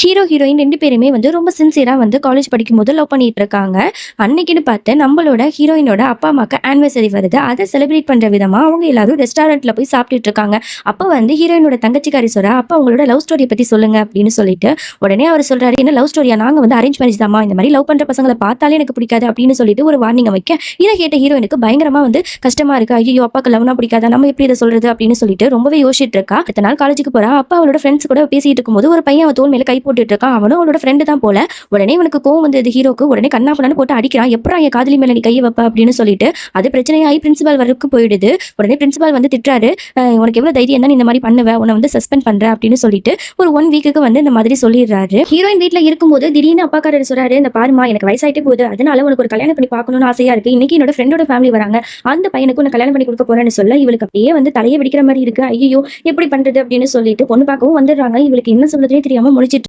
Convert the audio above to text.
Hero, heroine 2 பேருமே வந்து ரொம்ப சின்சியரா வந்து காலேஜ் படிக்கும்போது லவ் பண்ணிட்டு இருக்காங்க. அன்னைக்குன்னு பார்த்து நம்மளோட ஹீரோயினோட அப்பா, அம்மாக்கு ஆனிவர்சரி வருது. அத செலிப்ரேட் பண்ற விதமா அவங்க எல்லாரும் ரெஸ்டாரண்ட்ல போய் சாப்பிட்டுட்டு இருக்காங்க. அப்ப வந்து ஹீரோயினோட தங்கச்சிக்காரி சொல்றா, "அப்பா உங்களோட லவ் ஸ்டோரிய பத்தி சொல்லுங்க" அப்படின்னு சொல்லிட்டு. உடனே அவர் சொல்றாரு, "என்ன லவ் ஸ்டோரியா? நாங்க வந்து அரேஞ்ச் மேரேஜ் தாம்மா. இந்த மாரி லவ் பண்ற பசங்கள பார்த்தாலே எனக்கு பிடிக்காது" அப்படின்னு சொல்லிட்டு ஒரு வார்னிங்க வைக்க, இத கேட்ட ஹீரோயினுக்கு பயங்கரமா வந்து கஷ்டமா இருக்கு. ஐய்யயோ! அப்பாக்கு லவ்னா பிடிக்காதா? நம்ம எப்படி இத சொல்றது? அப்படின்னு சொல்லிட்டு ரொம்பவே யோசிச்சுட்டு இருக்கா. அடுத்த நாள் காலேஜுக்கு போறா. அப்ப அவளோட ஃப்ரெண்ட்ஸ் கூட பேசிட்டு இருக்கும்போது ஒரு பையன் அவ தோள் மேல கை போட்டுட்டு இருக்கான். அவனும் அவளோட ஃப்ரெண்டு தான் போல. உடனே இவனுக்கு கோவம் வந்தது ஹீரோக்கு. உடனே கண்ணா பின்னான்னு போட்டு அடிக்கிறான். "எப்புட்றா என் காதலி மேல நீ கைய வைப்ப?" அப்படின்னு சொல்லிட்டு. அது பிரச்சனையாயி பிரின்சிபால் வரைக்கும் போயிடுது. உடனே பிரின்சிபால் வந்து திட்டுறாரு. உனக்கு எவ்வளவு தைரியம் இருந்தா நீ இந்த மாரி பண்ணுவ? உன்ன வந்து சஸ்பெண்ட் பண்றேன்" அப்படின்னு சொல்லிட்டு ஒரு 1 வீக்குக்கு வந்து இந்த மாதிரி சொல்லிடுறாரு. ஹீரோயின் வீட்ல இருக்கும்போது திடீர்னு அப்பாக்காரர் சொல்றாரு, "இந்த பாரும்மா எனக்கு வயசாயிட்டே போகுது. அதனால உனக்கு ஒரு கல்யாணம் பண்ணி பார்க்கணும்னு ஆசையா இருக்கு. இன்னைக்கு என்னோட ஃப்ரெண்டோட ஃபேமிலி வராங்க. அந்த பையனுக்கு உன்ன கல்யாணம் பண்ணி குடுக்க போறேன்னு" சொல்ல, இவளுக்கு அப்படியே வந்து தலையே வெடிக்கிற மாரி இருக்கு. ஐய்யயோ! எப்படி பண்றது அப்படின்னு சொல்லிட்டு பொண்ணு பார்க்கவும் வந்துடுறாங்க. இவளுக்கு என்ன சொல்றதுன்னே தெரியாம முழிச்சிட்டு